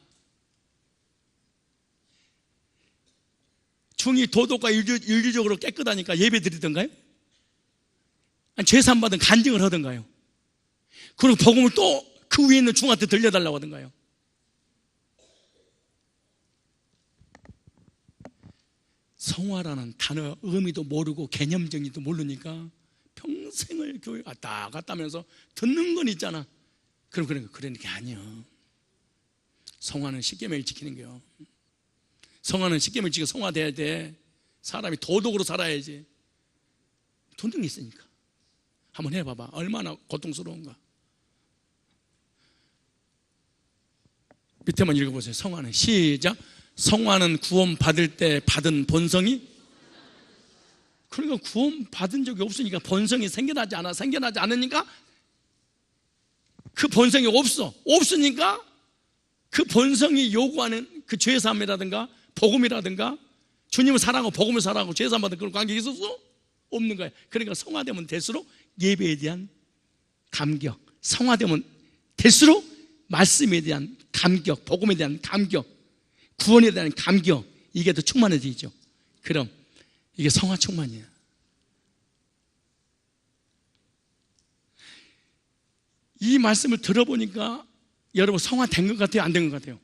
충이 도덕과 윤리적으로 깨끗하니까 예배드리던가요? 아니, 제사만 받은 간증을 하던가요? 그리고 복음을 또 그 위에 있는 충한테 들려달라고 하던가요? 성화라는 단어 의미도 모르고 개념 정의도 모르니까 평생을 교회 갔다 갔다면서 듣는 건 있잖아. 그러니까 게 아니야. 성화는 십계명을 지키는 거요. 성화는 십계명을 지키고 성화돼야 돼. 사람이 도덕으로 살아야지. 돈이 있으니까. 한번 해봐봐. 얼마나 고통스러운가. 밑에만 읽어보세요. 성화는, 시작. 성화는 구원 받을 때 받은 본성이, 그러니까 구원 받은 적이 없으니까 본성이 생겨나지 않으니까 그 본성이 없으니까 그 본성이 요구하는 그 죄사함이라든가 복음이라든가 주님을 사랑하고 복음을 사랑하고 죄사함 받은 그런 관계가 있어서 없는 거예요. 그러니까 성화되면 될수록 예배에 대한 감격, 성화되면 될수록 말씀에 대한 감격, 복음에 대한 감격, 구원에 대한 감격, 이게 더 충만해지죠. 그럼 이게 성화 충만이야. 이 말씀을 들어보니까 여러분 성화된 것 같아요? 안 된 것 같아요?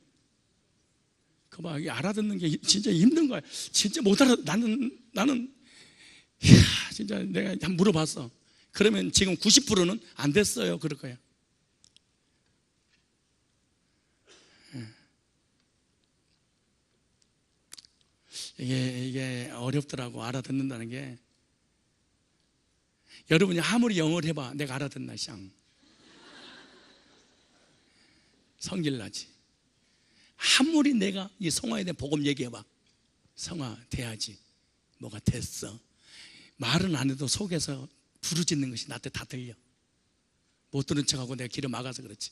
그봐, 알아듣는 게 진짜 힘든 거야. 진짜 못 알아. 나는 진짜 내가 한번 물어봤어. 그러면 지금 90%는 안 됐어요. 그럴 거야. 이게 어렵더라고, 알아듣는다는 게. 여러분이 아무리 영어를 해봐, 내가 알아듣나, 샹. 성질나지. 아무리 내가 이 성화에 대한 복음 얘기해봐. 성화 돼야지. 뭐가 됐어. 말은 안 해도 속에서 부르짖는 것이 나한테 다 들려. 못 들은 척하고 내가 길을 막아서 그렇지.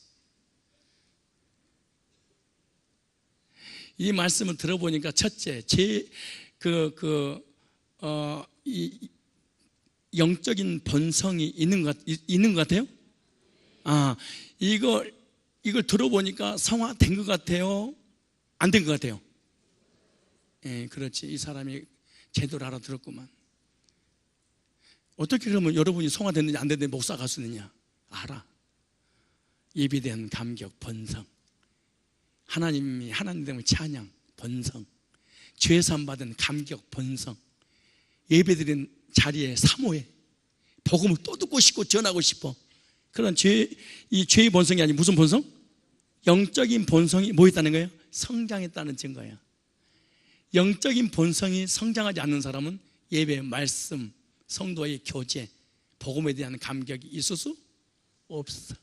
이 말씀을 들어보니까 첫째, 이 영적인 본성이 있는 것 같아요? 이걸 들어보니까 성화된 것 같아요? 안 된 것 같아요? 예, 그렇지. 이 사람이 제대로 알아들었구만. 어떻게 그러면 여러분이 성화됐는지 안 됐는지 목사 가수느냐? 알아. 예배에 대한 감격, 본성. 하나님 때문에 찬양, 본성. 죄사함 받은 감격, 본성. 예배드린 자리에 사모해. 복음을 또 듣고 싶고 전하고 싶어. 그런 이 죄의 본성이 아니고 무슨 본성? 영적인 본성이 뭐 있다는 거예요? 성장했다는 증거예요. 영적인 본성이 성장하지 않는 사람은 예배, 말씀, 성도의 교제, 복음에 대한 감격이 있을 수 없어.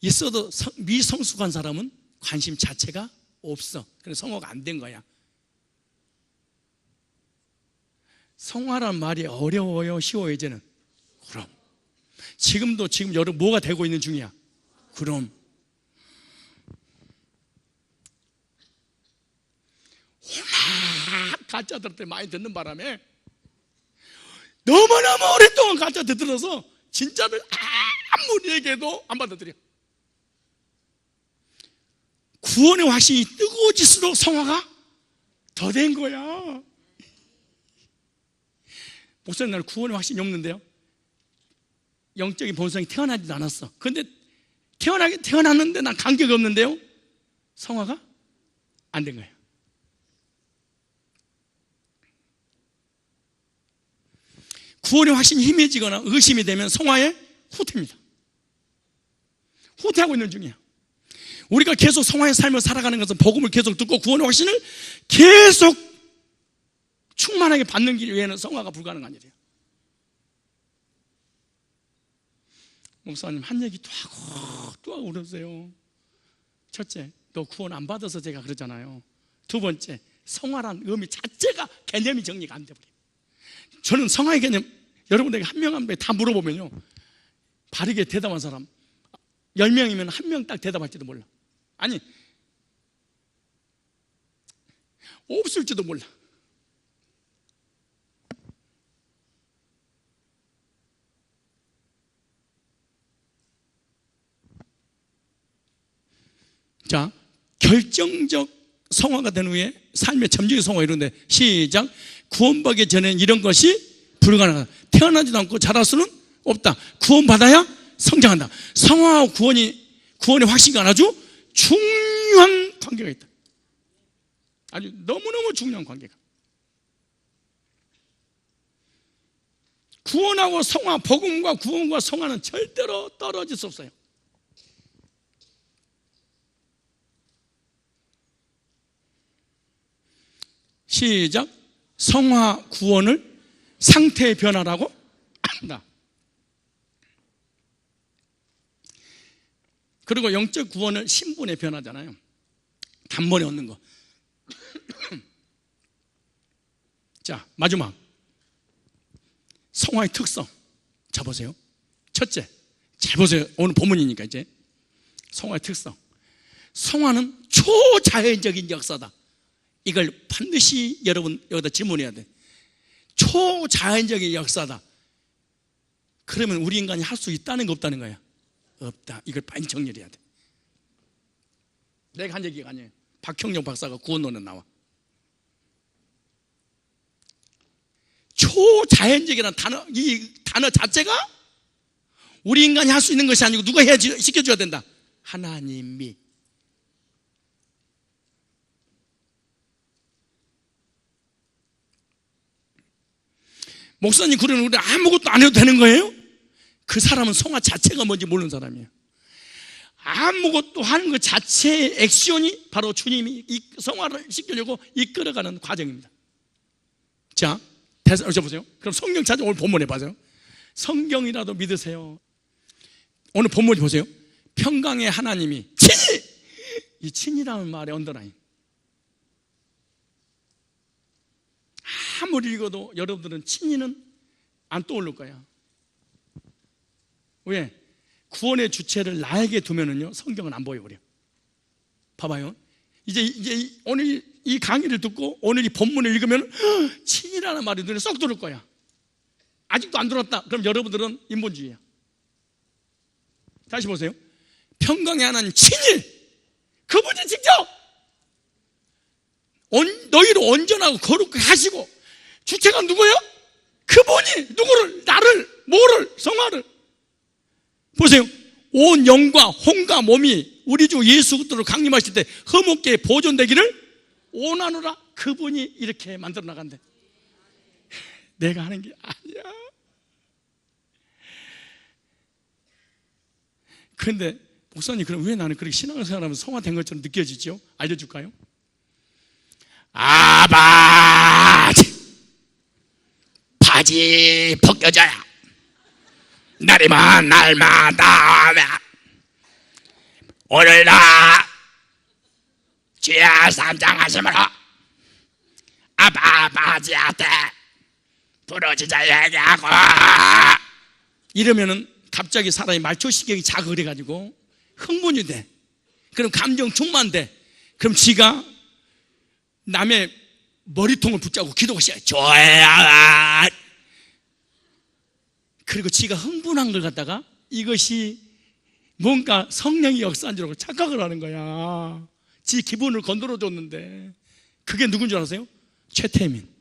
있어도 미성숙한 사람은 관심 자체가 없어. 그래서 성화가 안 된 거야. 성화란 말이 어려워요, 쉬워요, 이제는? 그럼. 지금 여러분 뭐가 되고 있는 중이야? 그럼. 워낙 가짜들한테 많이 듣는 바람에 너무너무 오랫동안 가짜들 들어서 진짜를 아무리 얘기해도 안 받아들여. 구원의 확신이 뜨거워질수록 성화가 더 된 거야. 목사님, 나는 구원의 확신이 없는데요, 영적인 본성이 태어나지도 않았어. 그런데 태어났는데 난 감격이 없는데요, 성화가 안 된 거예요. 구원의 확신이 희미해지거나 의심이 되면 성화의 후퇴입니다. 후퇴하고 있는 중이야. 우리가 계속 성화의 삶을 살아가는 것은 복음을 계속 듣고 구원의 확신을 계속 충만하게 받는 길 외에는 성화가 불가능한 일이에요. 목사님, 한 얘기 또 하고 그러세요. 첫째, 너 구원 안 받아서 제가 그러잖아요. 두 번째, 성화란 의미 자체가 개념이 정리가 안 돼버려요. 저는 성화의 개념, 여러분에게 한 명 한 명 다 물어보면요, 바르게 대답한 사람 10명이면 한 명 딱 대답할지도 몰라. 아니, 없을지도 몰라. 자, 결정적 성화가 된 후에 삶의 점진의 성화가 이루는데, 시작. 구원받기 전에는 이런 것이 불가능하다. 태어나지도 않고 자랄 수는 없다. 구원받아야 성장한다. 성화와 구원의 확신과 아주 중요한 관계가 있다. 아주 너무너무 중요한 관계가. 구원하고 성화, 복음과 구원과 성화는 절대로 떨어질 수 없어요. 시작. 성화, 구원을 상태의 변화라고 한다. 그리고 영적 구원을 신분의 변화잖아요. 단번에 얻는 거. 자, 마지막. 성화의 특성. 자, 보세요. 첫째, 잘 보세요. 오늘 본문이니까 이제. 성화의 특성. 성화는 초자연적인 역사다. 이걸 반드시 여러분 여기다 질문해야 돼. 초자연적인 역사다. 그러면 우리 인간이 할 수 있다는 거 없다는 거야? 없다. 이걸 빨리 정리해야 돼. 내가 한 얘기가 아니에요. 박형영 박사가 구원론에 나와. 초자연적이라는 단어, 이 단어 자체가 우리 인간이 할 수 있는 것이 아니고 누가 해야지, 시켜줘야 된다. 하나님이. 목사님, 그러면 우리 아무것도 안 해도 되는 거예요? 그 사람은 성화 자체가 뭔지 모르는 사람이에요. 아무것도 하는 것 자체의 액션이 바로 주님이 이 성화를 시키려고 이끌어가는 과정입니다. 자, 보세요. 그럼 성경 찾아 오늘 본문 해봐세요. 성경이라도 믿으세요. 오늘 본문 보세요. 평강의 하나님이 친히, 이 친이라는 말에 언더라인. 아무리 읽어도 여러분들은 친이는 안 떠오를 거야. 왜? 구원의 주체를 나에게 두면은요, 성경은 안 보여버려. 봐봐요. 이제 오늘 이 강의를 듣고 오늘 이 본문을 읽으면 친이라는 말이 눈에 쏙 들어올 거야. 아직도 안 들어왔다. 그럼 여러분들은 인본주의야. 다시 보세요. 평강의 하나님 친히, 그분이 직접 너희를 온전하고 거룩하게 하시고, 주체가 누구예요? 그분이 누구를, 나를, 뭐를, 성화를. 보세요. 온 영과 혼과 몸이 우리 주 예수 그리스도로 강림하실 때 흠없게 보존되기를 원하노라. 그분이 이렇게 만들어 나간대. 내가 하는 게 아니야. 그런데 목사님, 그럼 왜 나는 그렇게 신앙생활하면서 성화된 것처럼 느껴지죠? 알려줄까요? 아버지, 바지 벗겨져야 날이면 날마다 오늘날 주의 삼장하심으로 아버지한테 부르짖어야 얘기하고, 이러면은 갑자기 사람이 말초신경이 자극해가지고 흥분이 돼. 그럼 감정 충만돼. 그럼 지가 남의 머리통을 붙잡고 기도가 시작해. 좋아야. 그리고 지가 흥분한 걸 갖다가 이것이 뭔가 성령이 역사한 줄 알고 착각을 하는 거야. 지 기분을 건드려 줬는데. 그게 누군 줄 아세요? 최태민.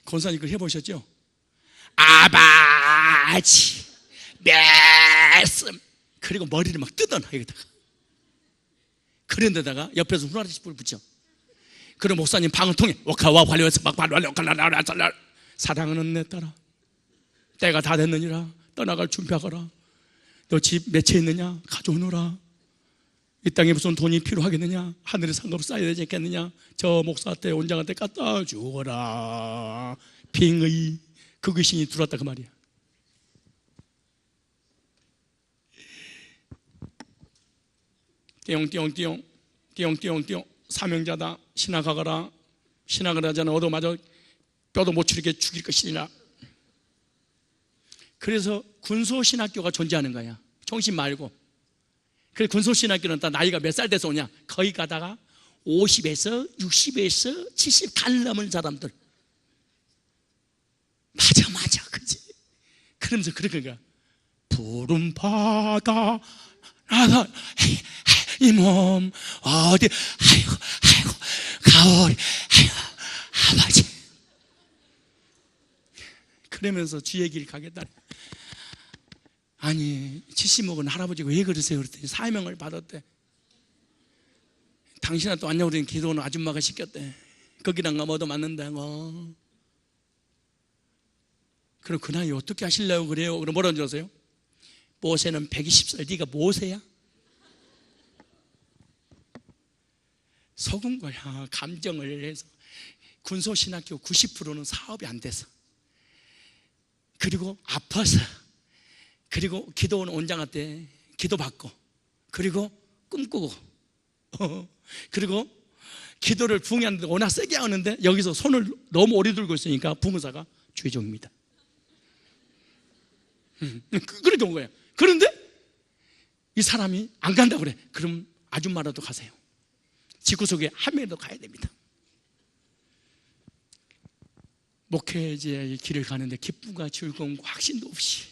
권사님 그거 해보셨죠? 아버지 말씀, 그리고 머리를 막 뜯어놔 여기다가. 그런 데다가 옆에서 후라리시 불 붙여. 그럼 목사님 방을 통해 오카와 활려서 막 사랑하는 내 딸아, 때가 다 됐느니라 떠나갈 준비하거라. 너 집 몇 채 있느냐 가져오너라. 이 땅에 무슨 돈이 필요하겠느냐, 하늘에 상급 쌓여야 되지 않겠느냐, 저 목사한테 원장한테 갖다 주어라. 빙의 그 귀신이 들어왔다 그 말이야. 띠용띠용띠용 띠용띠용띠용 사명자다. 신학하거라. 신학을 하잖아. 얻어맞아 뼈도 못 추리게 죽일 것이니라. 그래서 군소신학교가 존재하는 거야. 정신 말고. 그래서 군소신학교는 다 나이가 몇 살 돼서 오냐, 거기 가다가 50에서 60에서 70 갈 넘은 사람들. 맞아 그지? 그러면서 그렇게 가. 푸른 바다 나다 이 몸 어디 아이고 가오리 아이고 아버지. 그러면서 주의 길 가겠다. 아니 70 먹은 할아버지가 왜 그러세요? 그랬더니 사명을 받았대. 당신한테 왔냐고 그러니 기도는 아줌마가 시켰대. 거기랑 가면 얻어맞는다고. 그럼 그 나이 어떻게 하시려고 그래요? 그럼 뭐라는 줄 아세요? 모세는 120살, 네가 모세야? 속은 거야. 감정을 해서. 군소신학교 90%는 사업이 안 돼서, 그리고 아파서, 그리고 기도원 원장한테 기도받고, 그리고 꿈꾸고, 그리고 기도를 부흥하는데 워낙 세게 하는데 여기서 손을 너무 오래 들고 있으니까 부흥사가 죄종입니다. 그렇게 온 거예요. 그런데 이 사람이 안 간다고 그래. 그럼 아줌마라도 가세요. 집구석에 한 명이라도 가야 됩니다. 목회자의 길을 가는데 기쁨과 즐거움과 확신도 없이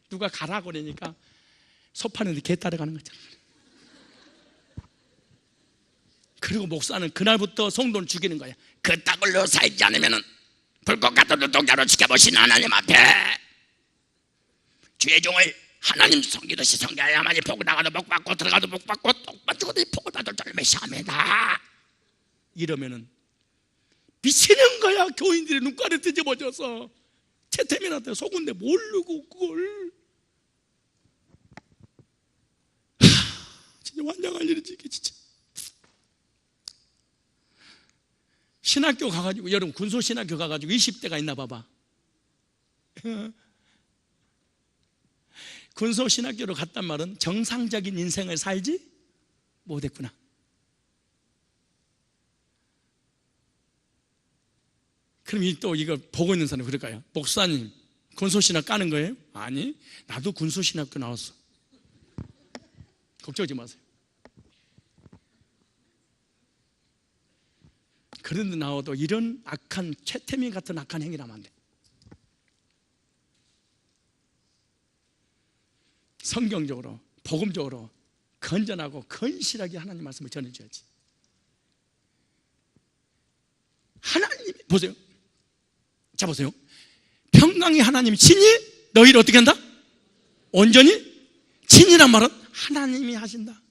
누가 가라고 그러니까 소파는데 개 따라가는 거잖아. 그리고 목사는 그날부터 성도를 죽이는 거야. 그 땅을 살지 않으면 불꽃 같은 눈동자로 지켜보신 하나님 앞에 주의 종을 하나님 섬기듯이 섬겨야만이 복을 나가도 복 받고 들어가도 복 받고 똑 죽어도 복을 받을 줄 메시아입니다. 이러면은 미치는 거야. 교인들이 눈가를 뒤집어져서 채태민한테 속은데 모르고 그걸. 진짜 환장할 일이지 이게 진짜. 신학교 가가지고, 여러분 군소신학교 가가지고 20대가 있나 봐봐. 군소신학교로 갔단 말은 정상적인 인생을 살지 못했구나. 그럼 또 이거 보고 있는 사람이 그럴까요? 목사님 군소신학 까는 거예요? 아니, 나도 군소신학교 나왔어. 걱정하지 마세요. 그런데 나와도 이런 악한 최태민 같은 악한 행위를 하면 안 돼. 성경적으로 복음적으로 건전하고 건실하게 하나님 말씀을 전해줘야지. 하나님 보세요. 자 보세요. 평강의 하나님이 친히 너희를 어떻게 한다? 온전히. 친이란 말은 하나님이 하신다.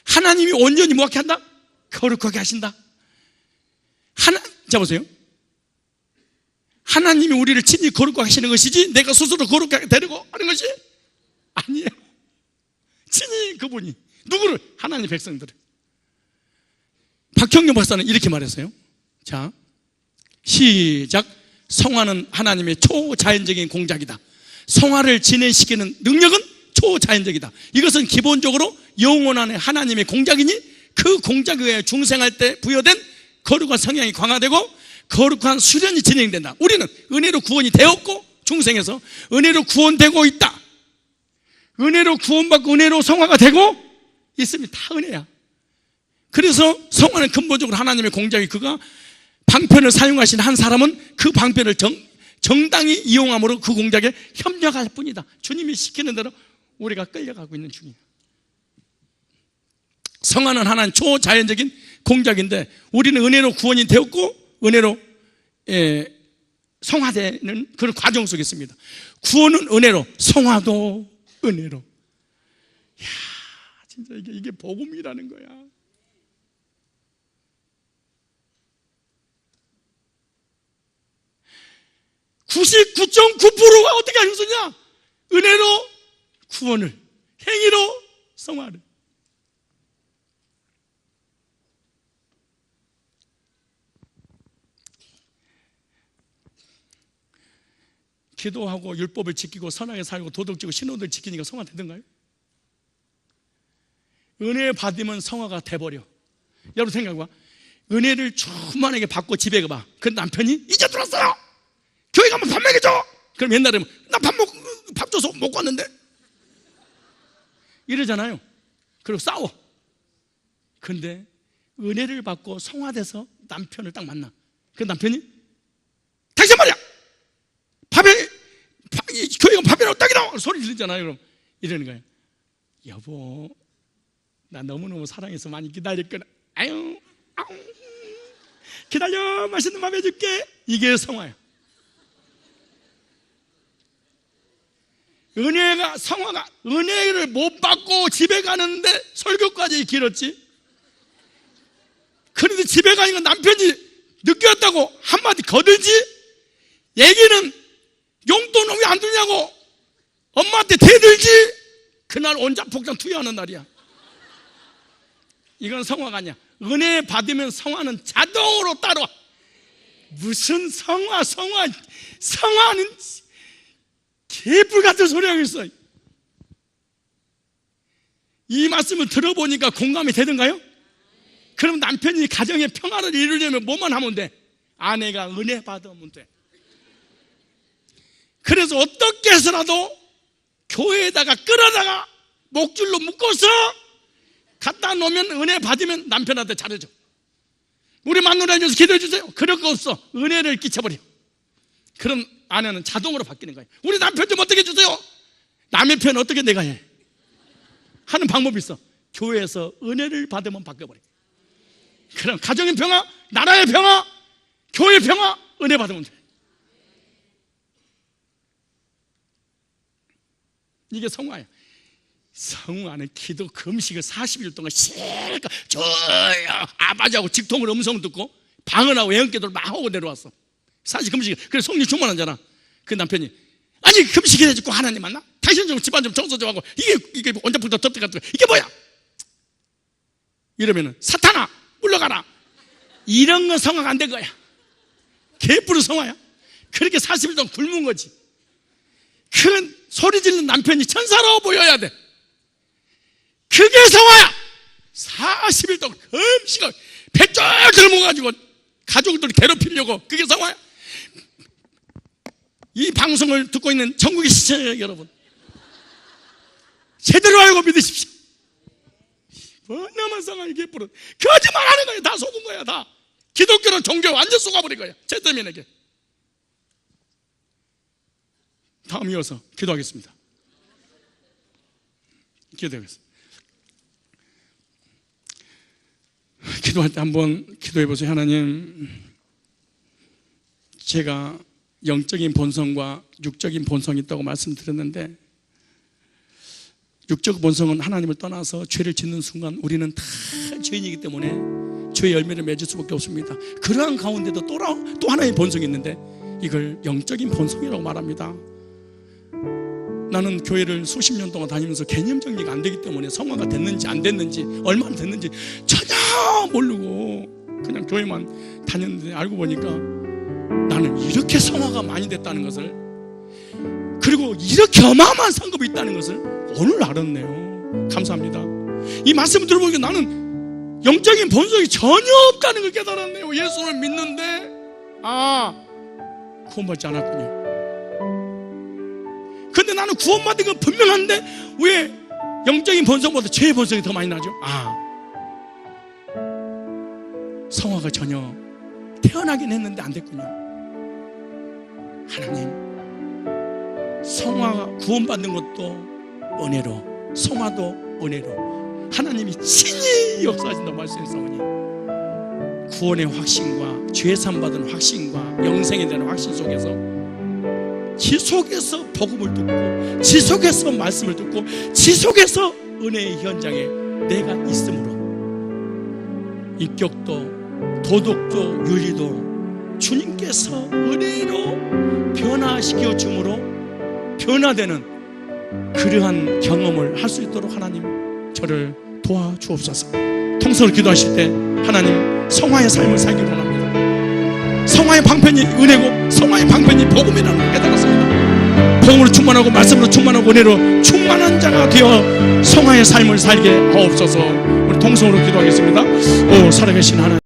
하나님이 온전히 뭐하게 한다? 거룩하게 하신다. 자 보세요. 하나님이 우리를 친히 거룩하게 하시는 것이지 내가 스스로 거룩하게 되려고 하는 것이 아니에요. 친히 그분이 누구를? 하나님의 백성들을. 박형룡 박사는 이렇게 말했어요. 자, 시작. 성화는 하나님의 초자연적인 공작이다. 성화를 진행시키는 능력은 초자연적이다. 이것은 기본적으로 영혼 안에 하나님의 공작이니 그 공작에 의해 중생할 때 부여된 거룩한 성향이 강화되고 거룩한 수련이 진행된다. 우리는 은혜로 구원이 되었고 중생에서 은혜로 구원되고 있다. 은혜로 구원받고 은혜로 성화가 되고 있으면 다 은혜야. 그래서 성화는 근본적으로 하나님의 공작이, 그가 방편을 사용하신 한 사람은 그 방편을 정당히 이용함으로 그 공작에 협력할 뿐이다. 주님이 시키는 대로 우리가 끌려가고 있는 중이에요. 성화는 하나님 초자연적인 공작인데 우리는 은혜로 구원이 되었고 은혜로 성화되는 그런 과정 속에 있습니다. 구원은 은혜로, 성화도 은혜로. 이야, 진짜 이게 복음이라는 거야. (99.9%가) 어떻게 할 수 있냐? 은혜로 구원을, 행위로 성화를. 기도하고 율법을 지키고 선하게 살고 도덕지고 신호들 지키니까 성화 되던가요? 은혜 받으면 성화가 돼버려. 여러분 생각해봐. 은혜를 충만하게 받고 집에 가봐. 그 남편이 이제 들었어요. 교회 가면 밥 먹여줘. 그럼 옛날에 나 밥 줘서 못 갔는데 이러잖아요. 그리고 싸워. 근데 은혜를 받고 성화돼서 남편을 딱 만나. 그 남편이 당신 말이야, 교회 가면 밥이라고 딱이라고 소리 지르잖아요. 그럼 이러는 거예요. 여보, 나 너무너무 사랑해서 많이 기다렸거든. 아유, 기다려, 맛있는 밥 해줄게. 이게 성화야. 성화가 은혜를 못 받고 집에 가는데 설교까지 길었지. 그런데 집에 가니까 남편이 늦게 왔다고 한마디 거들지. 얘기는 용돈 왜 안 주냐고 엄마한테 대들지. 그날 온장폭장 투여하는 날이야. 이건 성화가 아니야. 은혜 받으면 성화는 자동으로 따라와. 무슨 성화는 개뿔 같은 소리 하고 있어. 이 말씀을 들어보니까 공감이 되던가요? 그럼 남편이 가정의 평화를 이루려면 뭐만 하면 돼? 아내가 은혜 받으면 돼. 그래서 어떻게 해서라도 교회에다가 끌어다가 목줄로 묶어서 갖다 놓으면 은혜 받으면 남편한테 잘해줘. 우리 마누라 해줘서 기도해 주세요. 그럴 거 없어. 은혜를 끼쳐버려. 그럼 아내는 자동으로 바뀌는 거예요. 우리 남편 좀 어떻게 해주세요. 남의 편 어떻게 내가 해? 하는 방법이 있어. 교회에서 은혜를 받으면 바뀌어버려. 그럼 가정의 평화, 나라의 평화, 교회의 평화, 은혜 받으면 돼. 이게 성화야. 성화는 기도 금식을 40일 동안 실컷 저야 아버지하고 직통으로 음성 듣고 방언하고 예언기도를 막 하고 내려왔어. 40 금식. 그래서 성령 충만하잖아. 그 남편이 아니 금식 해야지 꼭 하나님 만나? 당신 좀 집안 좀 청소 좀 하고 이게 원자풀도 덮대 같은 거 이게 뭐야? 이러면은 사탄아 물러가라. 이런 건 성화가 안 된 거야. 개뿔은 성화야. 그렇게 40일 동안 굶은 거지. 큰 소리 지르는 남편이 천사로 보여야 돼. 그게 성화야. 40일 동안 금식을 배 쫄쫄 먹어가지고 가족들을 괴롭히려고. 그게 성화야. 이 방송을 듣고 있는 전국의 시청자 여러분, 제대로 알고 믿으십시오. 뭐냐면 성화의 개뿔은 거짓말하는 거야. 다 속은 거야. 다 기독교는 종교 완전 속아버린 거야. 제 때문에. 다음 이어서 기도하겠습니다. 기도할 때 한번 기도해 보세요. 하나님, 제가 영적인 본성과 육적인 본성이 있다고 말씀드렸는데, 육적 본성은 하나님을 떠나서 죄를 짓는 순간 우리는 다 죄인이기 때문에 죄의 열매를 맺을 수밖에 없습니다. 그러한 가운데도 또 하나의 본성이 있는데 이걸 영적인 본성이라고 말합니다. 나는 교회를 수십 년 동안 다니면서 개념 정리가 안 되기 때문에 성화가 됐는지 안 됐는지 얼마나 됐는지 전혀 모르고 그냥 교회만 다녔는데, 알고 보니까 나는 이렇게 성화가 많이 됐다는 것을, 그리고 이렇게 어마어마한 상급이 있다는 것을 오늘 알았네요. 감사합니다. 이 말씀을 들어보니까 나는 영적인 본성이 전혀 없다는 걸 깨달았네요. 예수를 믿는데 구원받지 않았군요. 근데 나는 구원받은 건 분명한데 왜 영적인 본성보다 죄의 본성이 더 많이 나죠? 성화가 전혀 태어나긴 했는데 안 됐군요. 하나님, 성화가 구원받는 것도 은혜로, 성화도 은혜로 하나님이 친히 역사하신다고 말씀했사오니 구원의 확신과 죄 사함받은 확신과 영생에 대한 확신 속에서 지속해서 복음을 듣고 지속해서 말씀을 듣고 지속해서 은혜의 현장에 내가 있으므로 인격도 도덕도 윤리도 주님께서 은혜로 변화시켜 주므로 변화되는 그러한 경험을 할 수 있도록 하나님 저를 도와주옵소서. 통성으로 기도하실 때 하나님, 성화의 삶을 살기를 원합니다. 성화의 방편이 은혜고 성화의 방편이 복음이라는 걸 깨달았습니다. 복음으로 충만하고 말씀으로 충만하고 은혜로 충만한 자가 되어 성화의 삶을 살게 하옵소서. 우리 통성으로 기도하겠습니다. 오 살아계신 하나님,